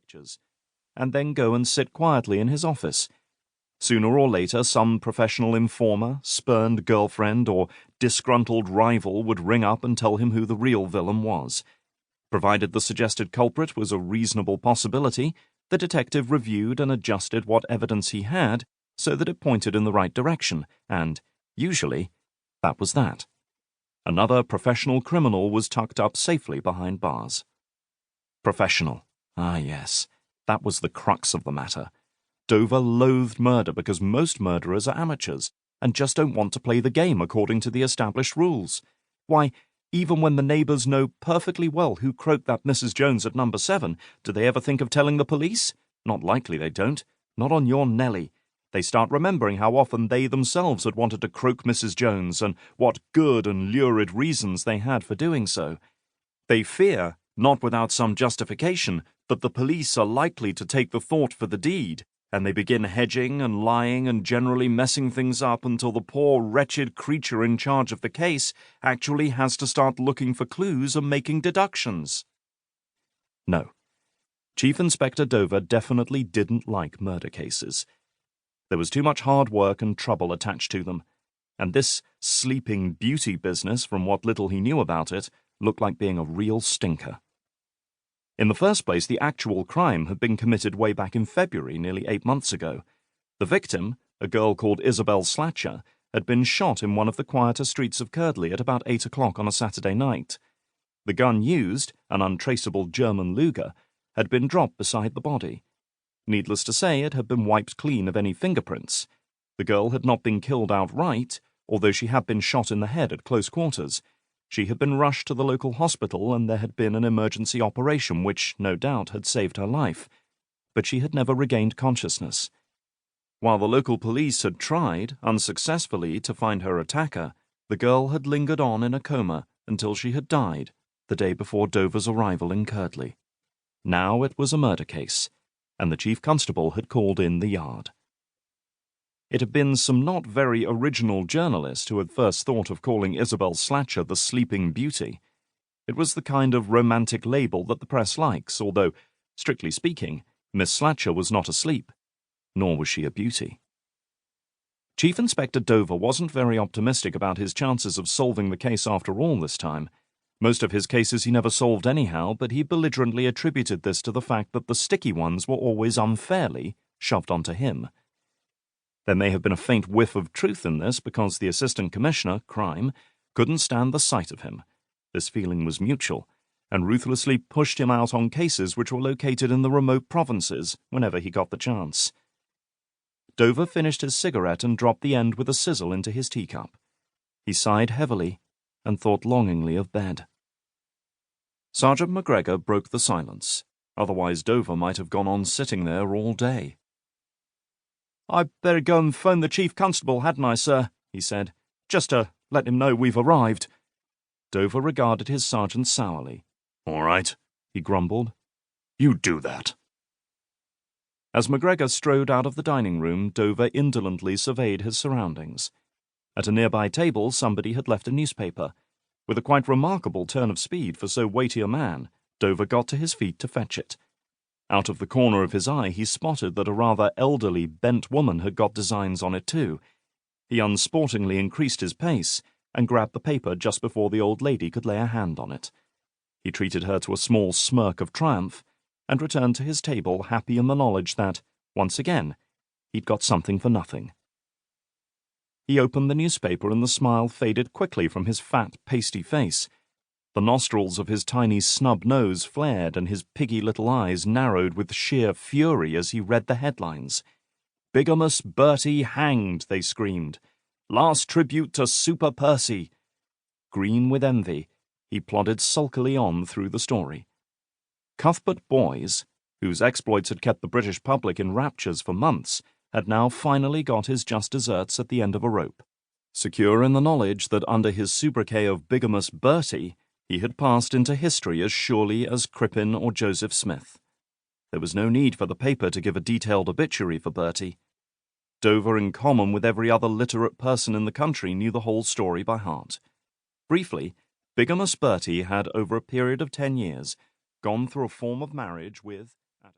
pictures, and then go and sit quietly in his office. Sooner or later, some professional informer, spurned girlfriend, or disgruntled rival would ring up and tell him who the real villain was. Provided the suggested culprit was a reasonable possibility, the detective reviewed and adjusted what evidence he had so that it pointed in the right direction, and, usually, that was that. Another professional criminal was tucked up safely behind bars. Professional. Ah, yes. That was the crux of the matter. Dover loathed murder because most murderers are amateurs and just don't want to play the game according to the established rules. Why, even when the neighbours know perfectly well who croaked that Mrs. Jones at number 7, do they ever think of telling the police? Not likely they don't. Not on your Nelly. They start remembering how often they themselves had wanted to croak Mrs. Jones and what good and lurid reasons they had for doing so. They fear, not without some justification, that the police are likely to take the thought for the deed, and they begin hedging and lying and generally messing things up until the poor wretched creature in charge of the case actually has to start looking for clues and making deductions. No. Chief Inspector Dover definitely didn't like murder cases. There was too much hard work and trouble attached to them, and this sleeping beauty business, from what little he knew about it, looked like being a real stinker. In the first place, the actual crime had been committed way back in February, nearly 8 months ago. The victim, a girl called Isobel Slatcher, had been shot in one of the quieter streets of Curdley at about 8 o'clock on a Saturday night. The gun used, an untraceable German Luger, had been dropped beside the body. Needless to say, it had been wiped clean of any fingerprints. The girl had not been killed outright, although she had been shot in the head at close quarters. She had been rushed to the local hospital and there had been an emergency operation which, no doubt, had saved her life. But she had never regained consciousness. While the local police had tried, unsuccessfully, to find her attacker, the girl had lingered on in a coma until she had died the day before Dover's arrival in Curdley. Now it was a murder case, and the chief constable had called in the yard. It had been some not very original journalist who had first thought of calling Isobel Slatcher the Sleeping Beauty. It was the kind of romantic label that the press likes, although, strictly speaking, Miss Slatcher was not asleep, nor was she a beauty. Chief Inspector Dover wasn't very optimistic about his chances of solving the case after all this time. Most of his cases he never solved anyhow, but he belligerently attributed this to the fact that the sticky ones were always unfairly shoved onto him. There may have been a faint whiff of truth in this because the Assistant Commissioner, Crime, couldn't stand the sight of him. This feeling was mutual, and ruthlessly pushed him out on cases which were located in the remote provinces whenever he got the chance. Dover finished his cigarette and dropped the end with a sizzle into his teacup. He sighed heavily and thought longingly of bed. Sergeant McGregor broke the silence. Otherwise Dover might have gone on sitting there all day. "I'd better go and phone the Chief Constable, hadn't I, sir?" he said. "Just to let him know we've arrived." Dover regarded his sergeant sourly. "All right," he grumbled. "You do that." As McGregor strode out of the dining room, Dover indolently surveyed his surroundings. At a nearby table, somebody had left a newspaper. With a quite remarkable turn of speed for so weighty a man, Dover got to his feet to fetch it. Out of the corner of his eye, he spotted that a rather elderly, bent woman had got designs on it too. He unsportingly increased his pace and grabbed the paper just before the old lady could lay a hand on it. He treated her to a small smirk of triumph and returned to his table happy in the knowledge that, once again, he'd got something for nothing. He opened the newspaper and the smile faded quickly from his fat, pasty face. The nostrils of his tiny snub nose flared and his piggy little eyes narrowed with sheer fury as he read the headlines. "Bigamous Bertie hanged," they screamed. "Last tribute to Super Percy." Green with envy, he plodded sulkily on through the story. Cuthbert Boys, whose exploits had kept the British public in raptures for months, had now finally got his just deserts at the end of a rope. Secure in the knowledge that under his sobriquet of Bigamous Bertie, he had passed into history as surely as Crippen or Joseph Smith. There was no need for the paper to give a detailed obituary for Bertie. Dover, in common with every other literate person in the country, knew the whole story by heart. Briefly, Bigamous Bertie had, over a period of 10 years, gone through a form of marriage with